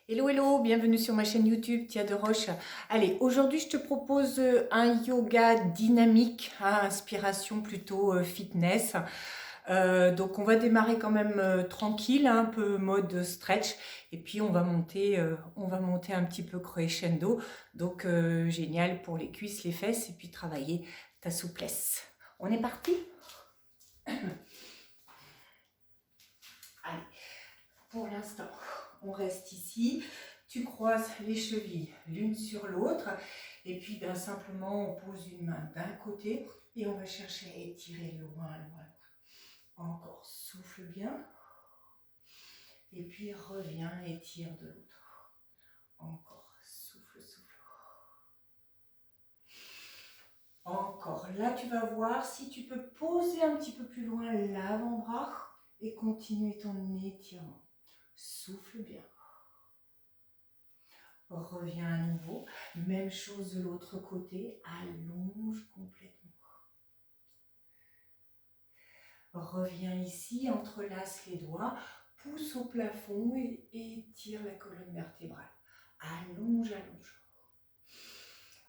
Hello, hello, bienvenue sur ma chaîne YouTube Tia de Roche. Allez, aujourd'hui je te propose un yoga dynamique, hein, inspiration plutôt fitness. Donc on va démarrer quand même tranquille, hein, un peu mode stretch, et puis on va monter un petit peu crescendo. Donc génial pour les cuisses, les fesses, et puis travailler ta souplesse. On est parti? Allez, pour l'instant, on reste ici. Tu croises les chevilles l'une sur l'autre et puis simplement on pose une main d'un côté et on va chercher à étirer loin, loin, loin. Encore, souffle bien et puis reviens, étire de l'autre. Encore, souffle, souffle. Encore, là tu vas voir si tu peux poser un petit peu plus loin l'avant-bras et continuer ton étirement. Souffle bien. Reviens à nouveau, même chose de l'autre côté, allonge complètement. Reviens ici, entrelace les doigts, pousse au plafond et étire la colonne vertébrale. Allonge, allonge.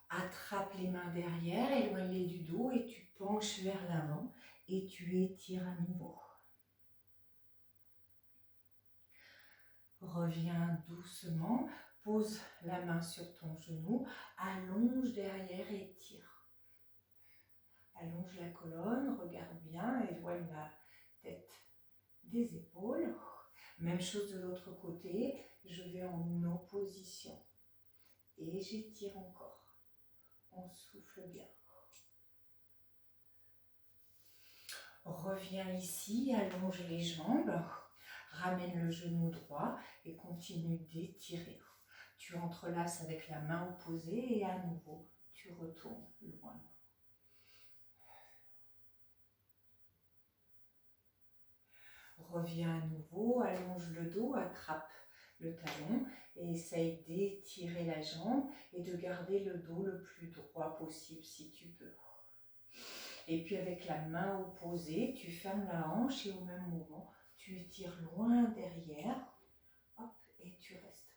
Attrape les mains derrière, éloigne-les du dos et tu penches vers l'avant et tu étires à nouveau. Reviens doucement, pose la main sur ton genou, allonge derrière et étire. Allonge la colonne, regarde bien, éloigne la tête des épaules. Même chose de l'autre côté, je vais en opposition. Et j'étire encore. On souffle bien. Reviens ici, allonge les jambes, ramène le genou droit et continue d'étirer. Tu entrelaces avec la main opposée et à nouveau, tu retournes loin. Reviens à nouveau, allonge le dos, attrape le talon et essaye d'étirer la jambe et de garder le dos le plus droit possible si tu peux. Et puis avec la main opposée, tu fermes la hanche et au même moment, tu étires loin derrière, hop, et tu restes.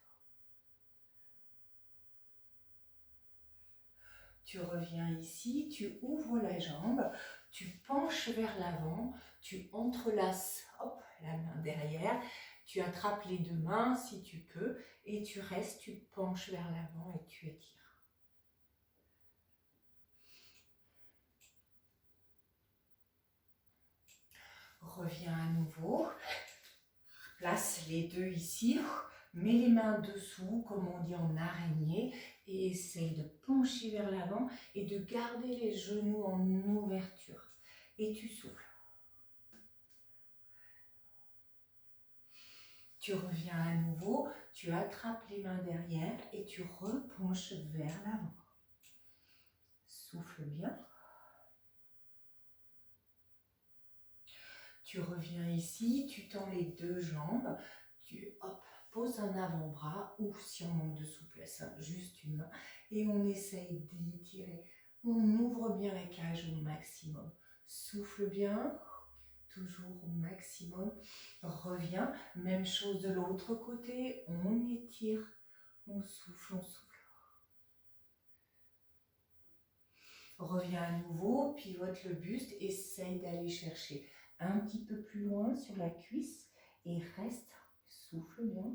Tu reviens ici, tu ouvres la jambe, tu penches vers l'avant, tu entrelaces, hop, la main derrière, tu attrapes les deux mains si tu peux et tu restes, tu penches vers l'avant et tu étires. Reviens à nouveau, place les deux ici, mets les mains dessous comme on dit en araignée et essaye de pencher vers l'avant et de garder les genoux en ouverture. Et tu souffles. Tu reviens à nouveau, tu attrapes les mains derrière et tu repenches vers l'avant. Souffle bien. Tu reviens ici, tu tends les deux jambes, tu poses un avant-bras ou si on manque de souplesse, juste une main et on essaye d'étirer. On ouvre bien la cage au maximum. Souffle bien. Toujours au maximum. Reviens, même chose de l'autre côté, on étire, on souffle, on souffle. Reviens à nouveau, pivote le buste, essaye d'aller chercher un petit peu plus loin sur la cuisse et reste, souffle bien.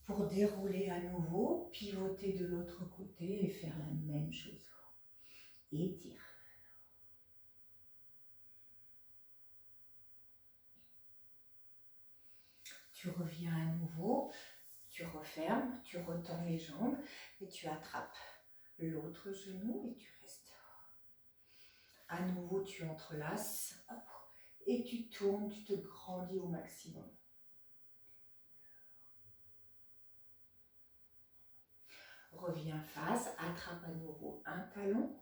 Pour dérouler à nouveau, pivoter de l'autre côté et faire la même chose. Étire. Tu reviens à nouveau, tu refermes, tu retends les jambes et tu attrapes l'autre genou et tu restes. À nouveau, tu entrelaces et tu tournes, tu te grandis au maximum. Reviens face, attrape à nouveau un talon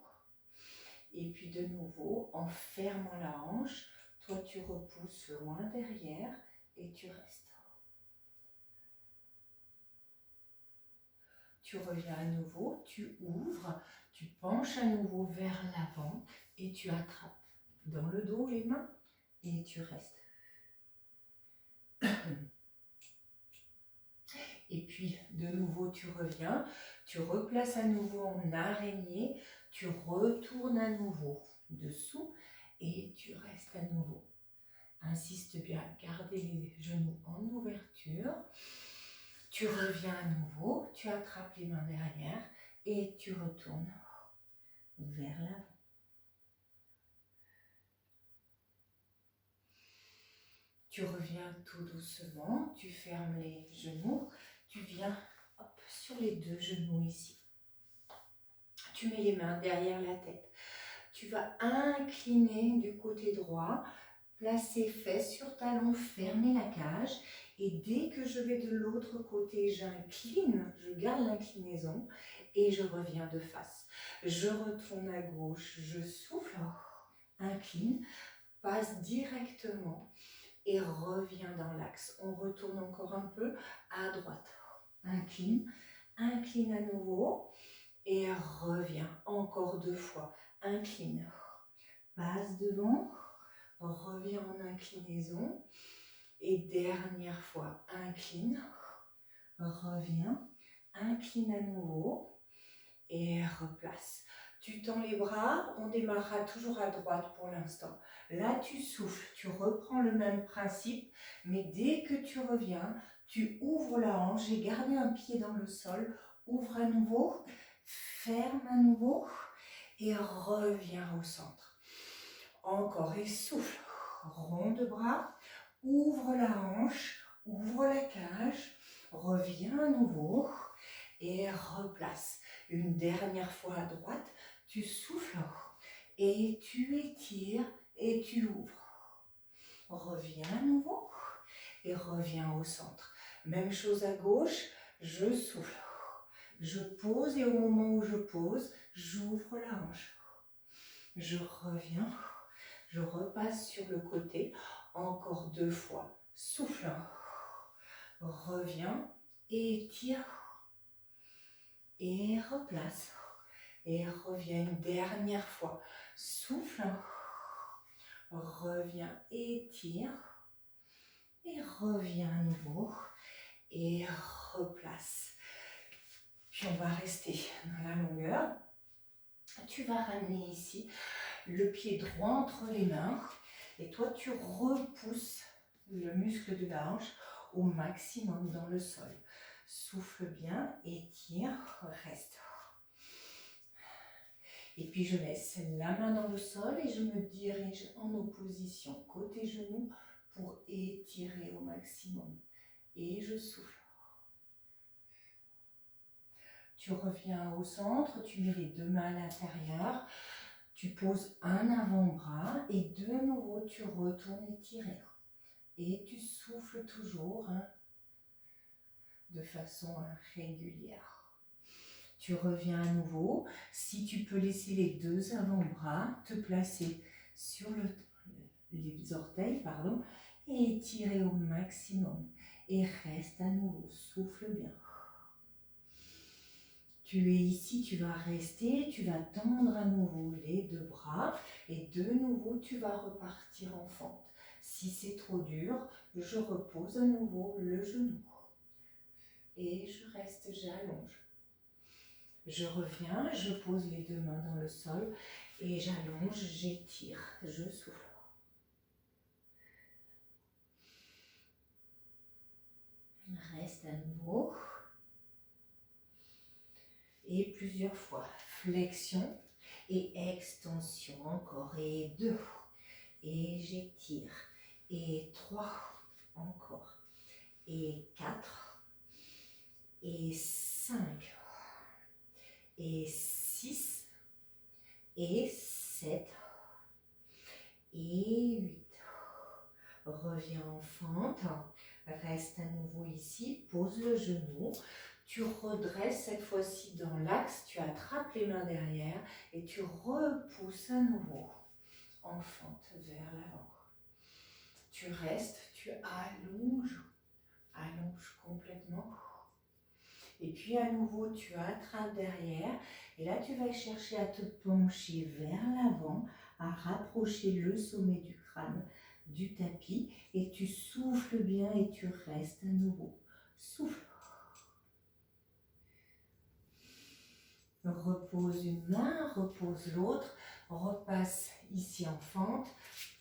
et puis de nouveau, en fermant la hanche, toi tu repousses loin derrière et tu restes. Tu reviens à nouveau, tu ouvres, tu penches à nouveau vers l'avant et tu attrapes dans le dos les mains et tu restes. De nouveau, tu reviens, tu replaces à nouveau en araignée, tu retournes à nouveau dessous et tu restes à nouveau. Insiste bien à garder les genoux en ouverture. Tu reviens à nouveau, tu attrapes les mains derrière et tu retournes vers l'avant. Tu reviens tout doucement, tu fermes les genoux, tu viens sur les deux genoux ici. Tu mets les mains derrière la tête. Tu vas incliner du côté droit, placer fesses sur talons, fermer la cage. Et dès que je vais de l'autre côté, j'incline, je garde l'inclinaison et je reviens de face. Je retourne à gauche, je souffle, incline, passe directement et reviens dans l'axe. On retourne encore un peu à droite. Incline, incline à nouveau et reviens encore 2 fois. Incline, passe devant, reviens en inclinaison et dernière fois. Incline, reviens, incline à nouveau et replace. Tu tends les bras, on démarrera toujours à droite pour l'instant. Là, tu souffles, tu reprends le même principe, mais dès que tu reviens, tu ouvres la hanche, j'ai gardé un pied dans le sol, ouvre à nouveau, ferme à nouveau et reviens au centre. Encore et souffle, rond de bras, ouvre la hanche, ouvre la cage, reviens à nouveau et replace. Une dernière fois à droite, tu souffles et tu étires et tu ouvres. Reviens à nouveau et reviens au centre. Même chose à gauche, je souffle. Je pose et au moment où je pose, j'ouvre la hanche. Je reviens, je repasse sur le côté, encore 2 fois. Souffle, reviens, étire et replace. Et reviens une dernière fois. Souffle, reviens, étire et reviens à nouveau et replace. Puis on va rester dans la longueur. Tu vas ramener ici le pied droit entre les mains et toi tu repousses le muscle de la hanche au maximum dans le sol. Souffle bien, étire, reste. Et puis je laisse la main dans le sol et je me dirige en opposition côté genou pour étirer au maximum. Et je souffle. Tu reviens au centre, tu mets les 2 mains à l'intérieur, tu poses un avant-bras et de nouveau tu retournes étirer. Et tu souffles toujours de façon régulière. Tu reviens à nouveau. Si tu peux laisser les 2 avant-bras te placer sur les orteils, et étirer au maximum. Et reste à nouveau, souffle bien. Tu es ici, tu vas rester, tu vas tendre à nouveau les 2 bras et de nouveau tu vas repartir en fente. Si c'est trop dur, je repose à nouveau le genou. Et je reste, j'allonge. Je reviens, je pose les 2 mains dans le sol et j'allonge, j'étire, je souffle. Reste à nouveau. Et plusieurs fois. Flexion et extension. Encore. Et 2. Et j'étire. Et 3. Encore. Et 4. Et 5. Et 6. Et 7. Et 8. Reviens en fente. Reste à nouveau ici. Pose le genou. Tu redresses cette fois-ci dans l'axe, tu attrapes les mains derrière et tu repousses à nouveau en fente vers l'avant. Tu restes, tu allonges complètement. Et puis à nouveau, tu attrapes derrière et là tu vas chercher à te pencher vers l'avant, à rapprocher le sommet du crâne du tapis et tu souffles bien et tu restes à nouveau. Souffle. repose une main, repose l'autre, repasse ici en fente,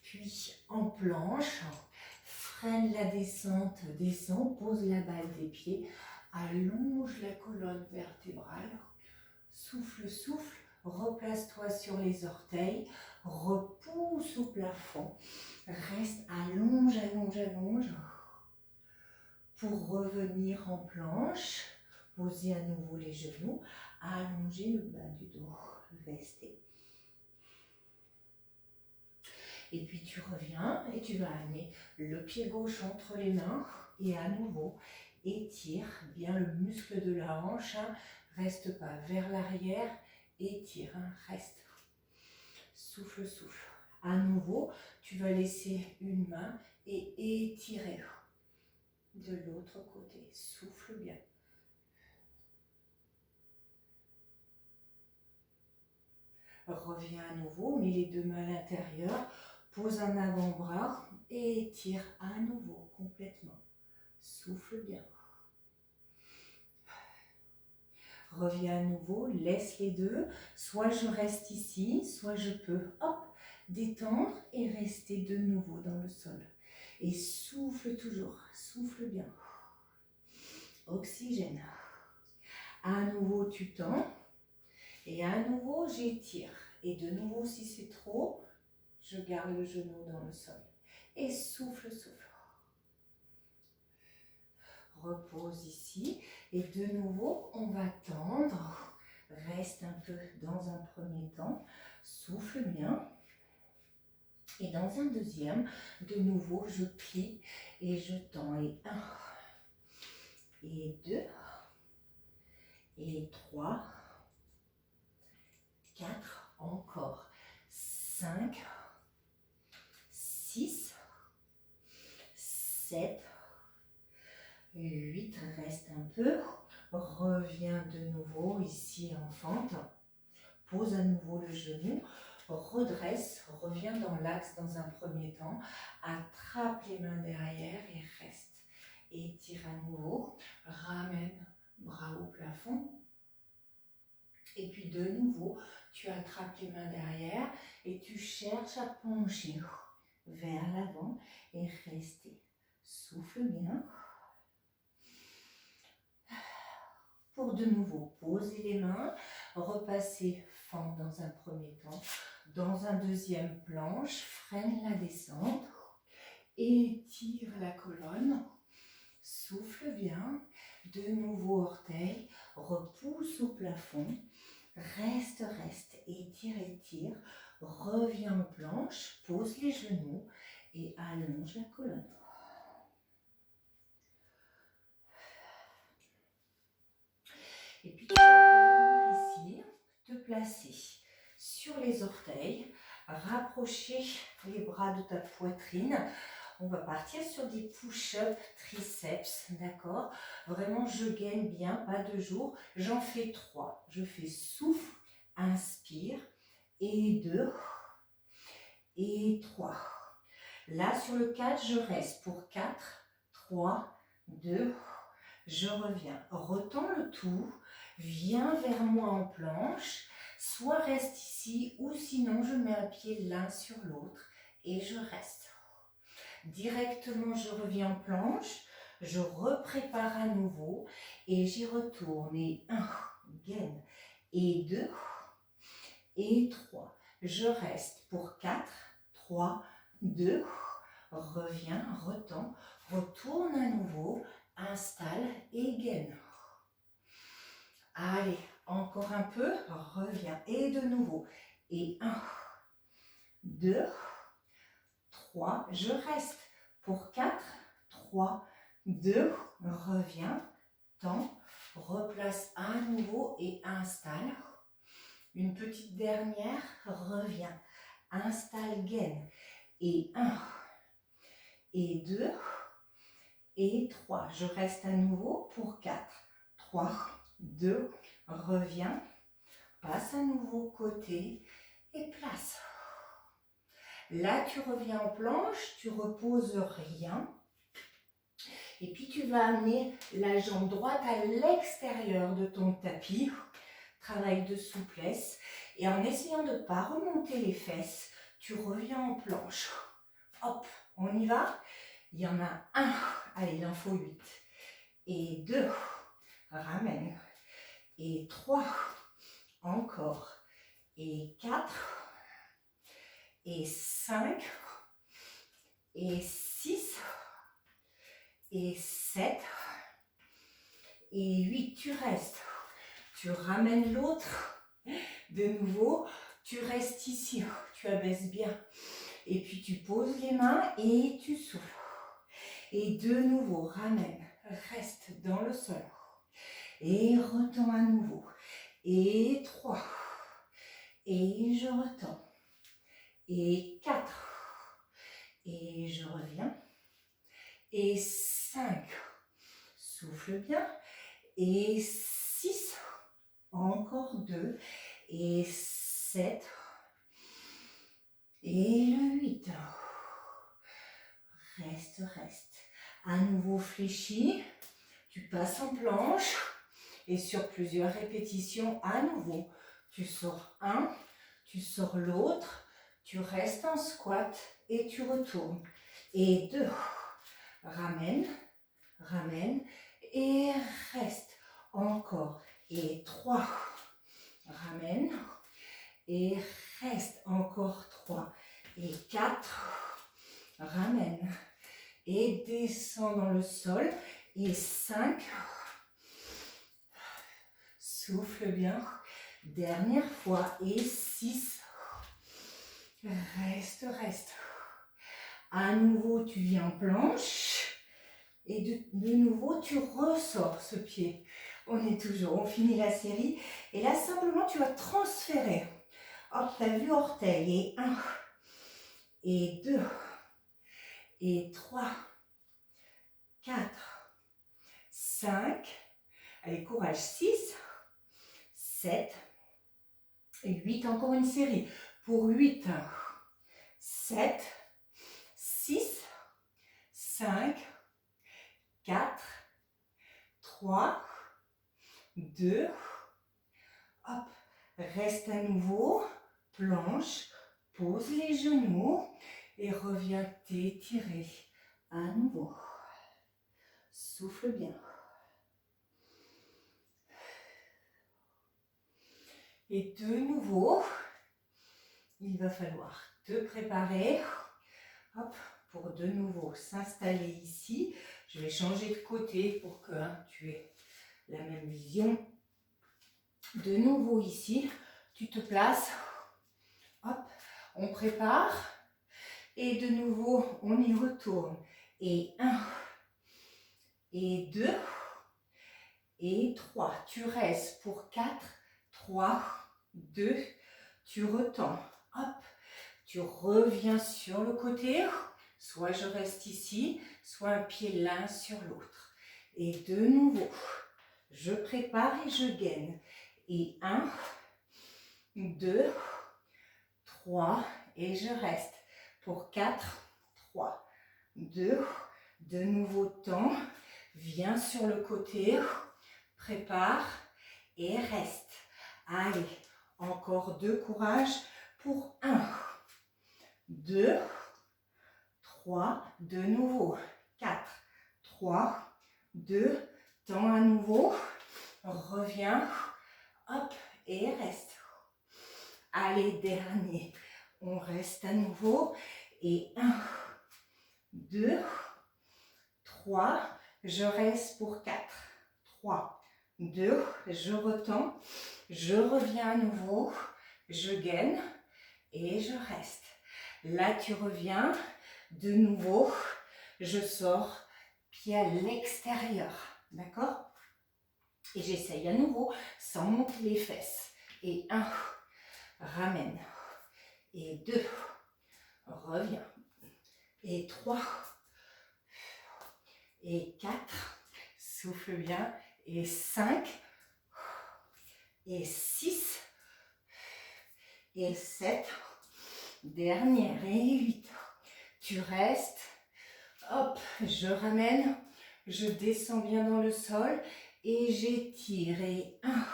puis en planche, freine la descente, descend, pose la balle des pieds, allonge la colonne vertébrale, souffle, souffle, replace-toi sur les orteils, repousse au plafond, reste, allonge, allonge, allonge, pour revenir en planche, poser à nouveau les genoux, allonger le bas du dos, rester. Et puis tu reviens et tu vas amener le pied gauche entre les mains et à nouveau étire bien le muscle de la hanche, hein. Reste pas vers l'arrière, étire, hein. Reste. Souffle, souffle. À nouveau, tu vas laisser une main et étirer de l'autre côté. Souffle bien. Reviens à nouveau, mets les deux mains à l'intérieur, pose un avant-bras et étire à nouveau complètement. Souffle bien. Reviens à nouveau, laisse les deux. Soit je reste ici, soit je peux, hop, détendre et rester de nouveau dans le sol. Et souffle toujours, souffle bien. Oxygène. À nouveau, tu tends. Et à nouveau, j'étire. Et de nouveau, si c'est trop, je garde le genou dans le sol. Et souffle, souffle. Repose ici. Et de nouveau, on va tendre. Reste un peu dans un premier temps. Souffle bien. Et dans un deuxième, de nouveau, je plie et je tends. Et 1, et 2, et 3, 4, encore 5, 6, 7, 8, reste un peu, reviens de nouveau ici en fente, pose à nouveau le genou, redresse, reviens dans l'axe dans un premier temps, attrape les mains derrière et reste. Étire à nouveau, ramène bras au plafond. Et puis de nouveau, tu attrapes les mains derrière et tu cherches à pencher vers l'avant et rester. Souffle bien. Pour de nouveau poser les mains, repasser fente dans un premier temps. Dans un deuxième, planche, freine la descente. Étire la colonne. Souffle bien. De nouveau orteil. Repousse au plafond. Reste, reste, étire, étire, reviens en planche, pose les genoux et allonge la colonne. Et puis tu vas revenir ici, te placer sur les orteils, rapprocher les bras de ta poitrine. On va partir sur des push-ups triceps, d'accord? Vraiment, je gaine bien, pas 2 jours. J'en fais 3. Je fais souffle, inspire, et 2, et 3. Là, sur le 4, je reste pour 4, 3, 2, je reviens. Retends le tout, viens vers moi en planche, soit reste ici, ou sinon je mets un pied l'un sur l'autre, et je reste. Directement, je reviens en planche, je reprépare à nouveau et j'y retourne. Et 1, gaine, et 2, et 3. Je reste pour 4, 3, 2, reviens, retends, retourne à nouveau, installe et gaine. Allez, encore un peu, reviens et de nouveau. Et 1, 2, 3, je reste pour 4, 3, 2, reviens, tends, replace à nouveau et installe. Une petite dernière, reviens, installe, gaine. Et 1, et 2, et 3. Je reste à nouveau pour 4, 3, 2, reviens, passe à nouveau côté et place. Là, tu reviens en planche, tu reposes rien. Et puis, tu vas amener la jambe droite à l'extérieur de ton tapis. travail de souplesse. Et en essayant de ne pas remonter les fesses, tu reviens en planche. Hop, on y va. Il y en a un. Allez, il en faut 8. Et 2. Ramène. Et 3. Encore. Et 4. Et 5. Et 6. Et 7. Et 8. Tu restes. Tu ramènes l'autre. De nouveau, tu restes ici. Tu abaisses bien. Et puis tu poses les mains et tu souffles. Et de nouveau, ramène. Reste dans le sol. Et retends à nouveau. Et 3. Et je retends. Et 4. Et je reviens. Et 5. Souffle bien. Et 6. Encore 2. Et 7. Et le 8. Reste, reste. À nouveau fléchi. Tu passes en planche. Et sur plusieurs répétitions, à nouveau, tu sors un, tu sors l'autre, tu restes en squat et tu retournes. Et 2, ramène, ramène et reste. Encore. Et 3, ramène et reste. Encore 3. Et 4, ramène et descends dans le sol. Et 5, souffle bien. Dernière fois. Et 6. Reste, reste. À nouveau, tu viens en planche. Et de nouveau, tu ressors ce pied. On finit la série. Et là, simplement, tu vas transférer. Hop, tu as vu orteil. Et 1. Et 2. Et 3. 4. 5. Allez, courage. 6. 7 et 8, encore une série. Pour 8, 7, 6, 5, 4, 3, 2, hop, reste à nouveau, planche, pose les genoux et reviens t'étirer à nouveau. Souffle bien. Et de nouveau, il va falloir te préparer, hop, pour de nouveau s'installer ici. Je vais changer de côté pour que tu aies la même vision. De nouveau ici, tu te places, hop, on prépare. Et de nouveau, on y retourne. Et 1, et 2, et 3. Tu restes pour 4, 3, 2, tu retends, hop, tu reviens sur le côté, soit je reste ici, soit un pied l'un sur l'autre. Et de nouveau, je prépare et je gaine. Et 1, 2, 3, et je reste pour 4, 3, 2, de nouveau temps, viens sur le côté, prépare et reste. Allez, encore 2, courage pour 1, 2, 3, de nouveau, 4, 3, 2, temps à nouveau, reviens, hop, et reste. Allez, dernier, on reste à nouveau, et 1, 2, 3, je reste pour 4, 3, 2, je retends, je reviens à nouveau, je gaine et je reste. Là, tu reviens, de nouveau, je sors, pied à l'extérieur, d'accord? Et j'essaye à nouveau, sans monter les fesses. Et 1, ramène. Et 2, reviens. Et 3, et 4, souffle bien. Et 5, et 6, et 7, dernière, et 8. Tu restes, hop, je ramène, je descends bien dans le sol et j'étire. Et 1,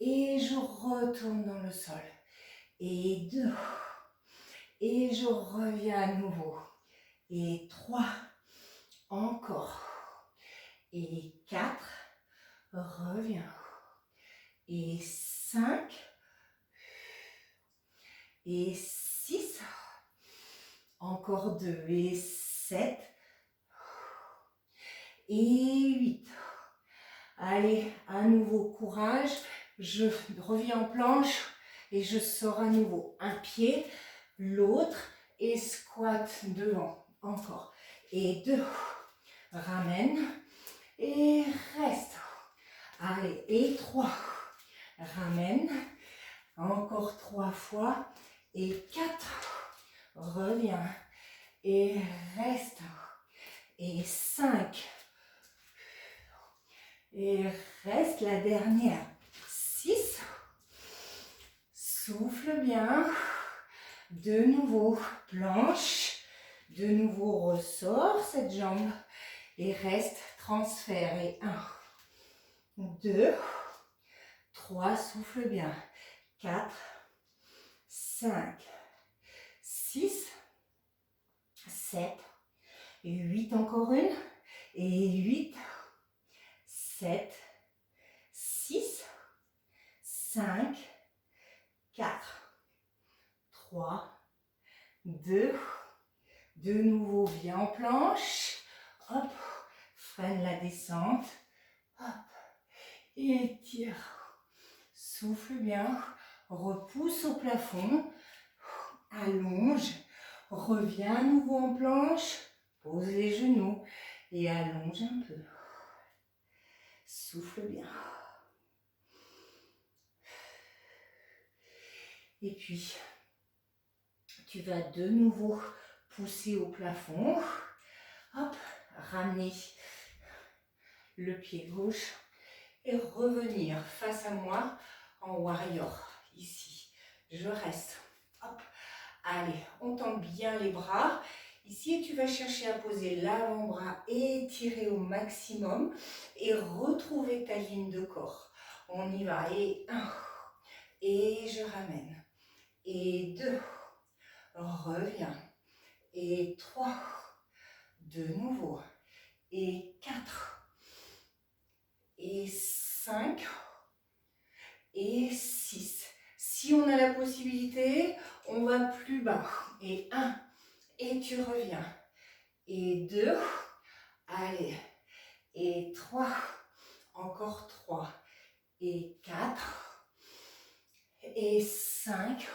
Et je retourne dans le sol. Et 2. Et je reviens à nouveau. Et 3. Encore. Et 4. Reviens. Et 5. Et 6. Encore 2. Et 7. Et 8. Allez, à nouveau, courage. Je reviens en planche et je sors à nouveau. Un pied, l'autre et squat devant. Encore. Et 2. Ramène et reste. Allez, et 3. Ramène. Encore 3 fois. Et 4. Reviens. Et reste. Et 5. Et reste la dernière. 6. Souffle bien. De nouveau, planche. De nouveau, ressort cette jambe. Et reste, transfert. Et 1, 2, 3, souffle bien. 4, 5, 6, 7, 8, encore une. Et 8, 7, 6, 5, 4, 3, 2, de nouveau, viens en planche. Hop, freine la descente. Hop, et étire. Souffle bien. Repousse au plafond. Allonge. Reviens à nouveau en planche. Pose les genoux et allonge un peu. Souffle bien. Et puis, tu vas de nouveau pousser au plafond. Hop, ramener le pied gauche et revenir face à moi en warrior. Ici, je reste. Hop, allez, on tend bien les bras. Ici, tu vas chercher à poser l'avant-bras et étirer au maximum et retrouver ta ligne de corps. On y va. Et 1, et je ramène. Et 2, reviens. Et 3, de nouveau. Et 4, et 5, et 6. Si on a la possibilité, on va plus bas. Et 1, et tu reviens. Et 2, allez. Et 3, encore 3. Et 4, et 5.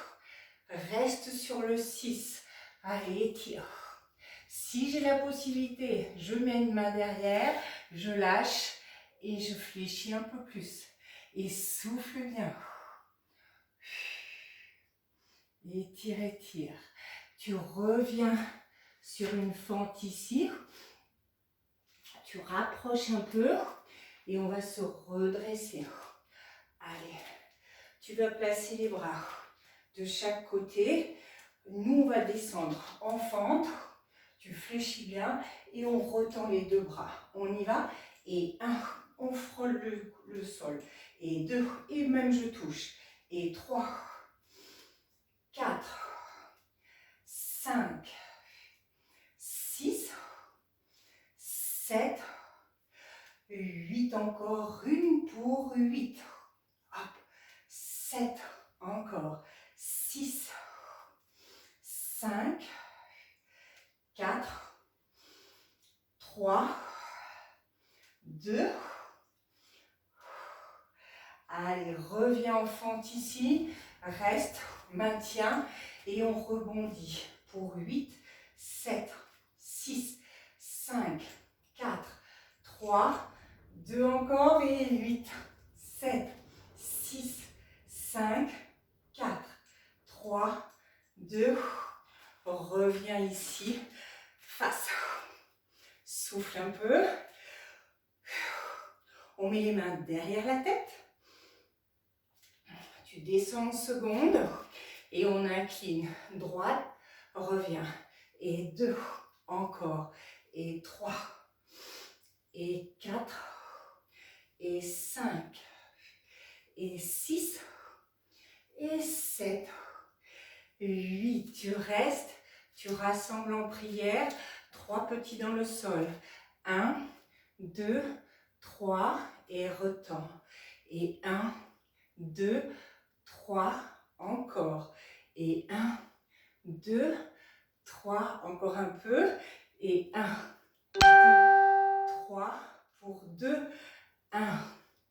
Reste sur le 6. Allez, étire. Si j'ai la possibilité, je mets une main derrière, je lâche et je fléchis un peu plus. Et souffle bien. Étire, étire. Tu reviens sur une fente ici. Tu rapproches un peu et on va se redresser. Allez, tu vas placer les bras de chaque côté. Nous, on va descendre en fente. Tu fléchis bien et on retend les deux bras. On y va. Et 1, on frôle le sol. Et 2, et même je touche. Et 3, 4, 5, 6, 7, 8 encore. Une pour 8. Hop. 7 encore. 6, 5, 4, 3, 2. Allez, reviens en fente ici. Reste, maintiens et on rebondit pour 8, 7, 6, 5, 4, 3, 2 encore et 8, 7, 6, 5, 4, 3, 2. Reviens ici, face. Souffle un peu. On met les mains derrière la tête. Tu descends en seconde et on incline. Droite, reviens. Et 2, encore. Et 3, et 4, et 5, et 6, restes, tu rassembles en prière, 3 petits dans le sol. 1, 2, 3 et retends. Et 1, 2, 3, encore. Et 1, 2, 3, encore un peu. Et 1, 2, 3 pour 2. 1,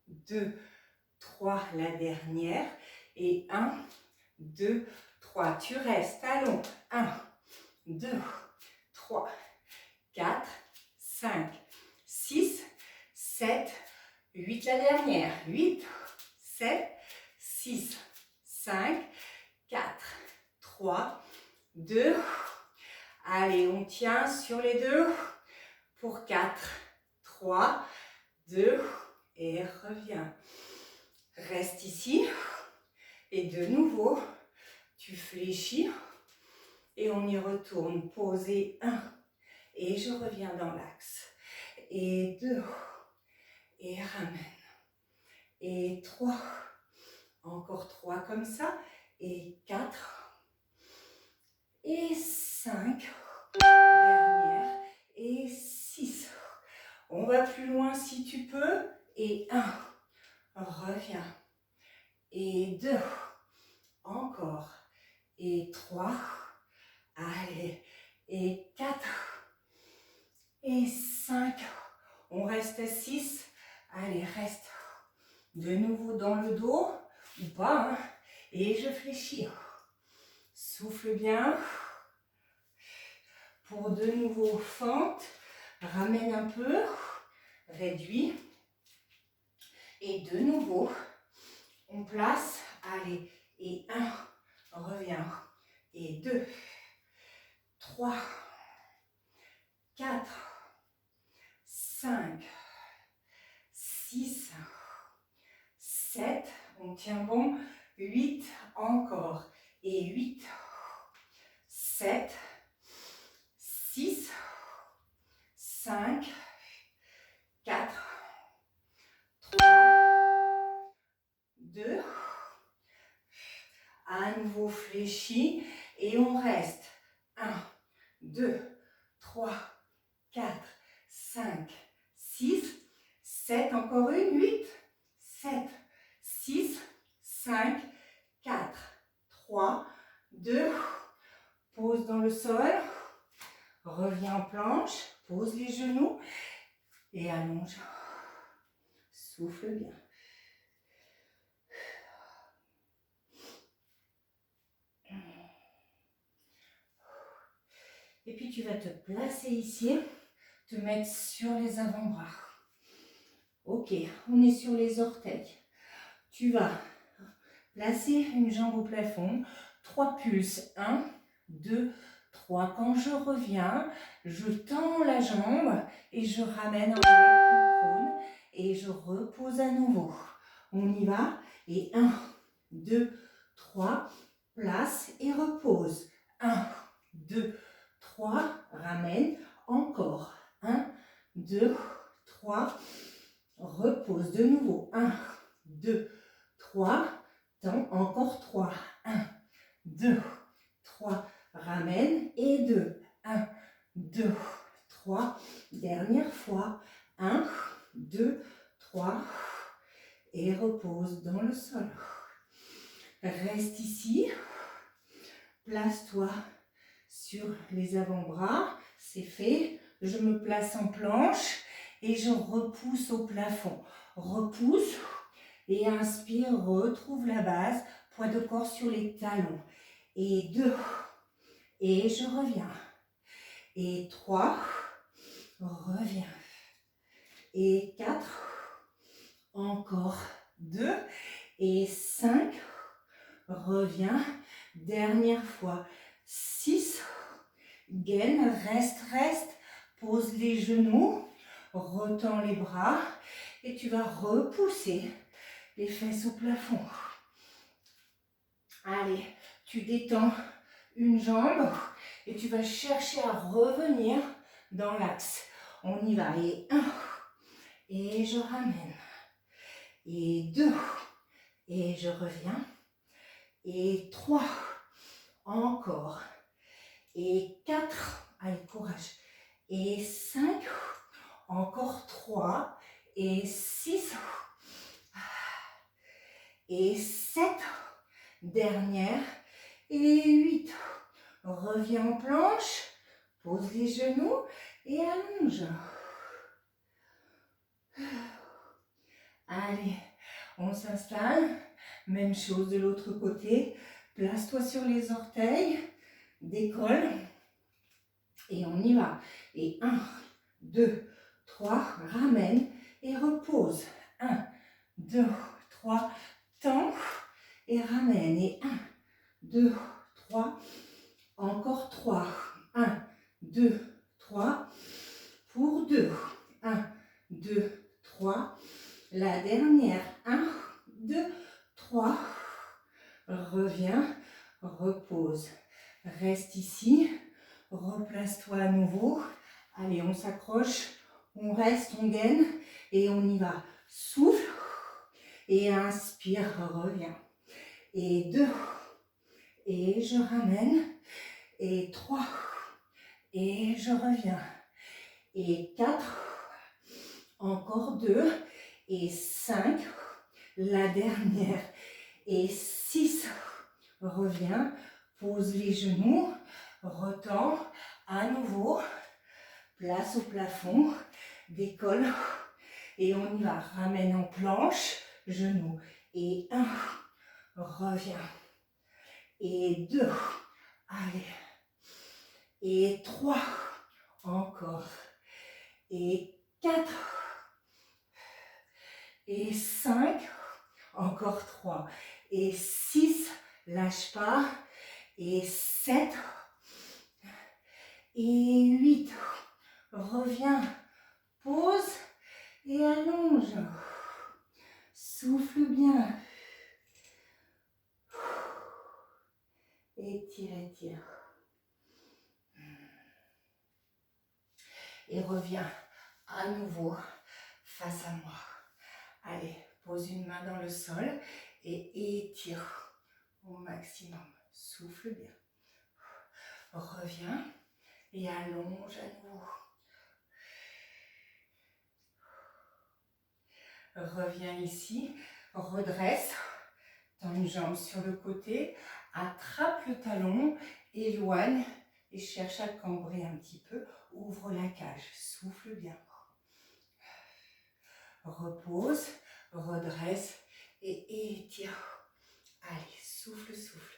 2, 3, la dernière. Et 1, 2, 3. Tu restes. Allons. 1, 2, 3, 4, 5, 6, 7, 8, la dernière. 8, 7, 6, 5, 4, 3, 2. Allez, on tient sur les deux pour 4, 3, 2 et reviens. Reste ici et de nouveau, tu fléchis et on y retourne. Poser 1 et je reviens dans l'axe. Et 2 et ramène. Et 3, encore 3 comme ça. Et 4 et 5, dernière. Et 6. On va plus loin si tu peux. Et 1, reviens. Et 2, encore. Et 3, allez. Et 4, et 5. On reste à 6. Allez, reste de nouveau dans le dos, ou pas, hein. Et je fléchis. Souffle bien. Pour de nouveau fente. Ramène un peu. Réduis. Et de nouveau, on place. Allez, et 1, reviens. Et 2, 3, 4, 5, 6, 7, on tient bon, 8, encore. Et 8, 7, 6, 5, 4, 3, 2, à nouveau fléchi et on reste. 1, 2, 3, 4, 5, 6, 7, encore une, 8, 7, 6, 5, 4, 3, 2, pose dans le sol, reviens en planche, pose les genoux et allonge. Souffle bien. Et puis tu vas te placer ici, te mettre sur les avant-bras. Ok, on est sur les orteils. Tu vas placer une jambe au plafond, 3 pulses, 1, 2, 3. Quand je reviens, je tends la jambe et je ramène en prône et je repose à nouveau. On y va et 1, 2, 3, place et repose. 1, 2, 3, ramène, encore. 1, 2, 3, repose de nouveau. 1, 2, 3, tends, encore 3. 1, 2, 3, ramène et 2. 1, 2, 3, dernière fois. 1, 2, 3 et repose dans le sol. Reste ici, place-toi sur les avant-bras, c'est fait. Je me place en planche et je repousse au plafond. Repousse et inspire, retrouve la base, poids de corps sur les talons. Et 2, et je reviens. Et 3, reviens. Et 4, encore 2, et 5, reviens. Dernière fois. 6, gaine, reste, pose les genoux, retends les bras et tu vas repousser les fesses au plafond. Allez, tu détends une jambe et tu vas chercher à revenir dans l'axe. On y va. Et 1, et je ramène. Et 2, et je reviens. Et 3, encore. Et 4, allez, courage. Et 5, encore 3, et 6, et 7, dernière, et 8. Reviens en planche, pose les genoux et allonge. Allez, on s'installe, même chose de l'autre côté, place-toi sur les orteils, décolle, et on y va. Et 1, 2, 3, ramène et repose. 1, 2, 3, tends et ramène. Et 1, 2, 3, encore 3. 1, 2, 3, pour 2. 1, 2, 3. La dernière. 1, 2, 3. Reviens, repose. Reste ici. Replace-toi à nouveau. Allez, on s'accroche, on reste, on gaine et on y va. Souffle et inspire, reviens. Et 2, et je ramène. Et 3, et je reviens. Et 4, encore 2, et 5, la dernière. Et 6, reviens, pose les genoux, retends, à nouveau, place au plafond, décolle, et on y va. Ramène en planche, genoux, et 1, reviens, et 2, allez, et 3, encore, et 4, et 5, encore 3, et 6, lâche pas, et 7, et 8, reviens, pose et allonge, souffle bien, étire, étire, et reviens à nouveau face à moi. Allez, pose une main dans le sol et étire au maximum. Souffle bien. Reviens et allonge à nouveau. Reviens ici, redresse, tends une jambe sur le côté, attrape le talon, éloigne et cherche à cambrer un petit peu. Ouvre la cage, souffle bien. Repose, redresse et étire. Allez, souffle, souffle.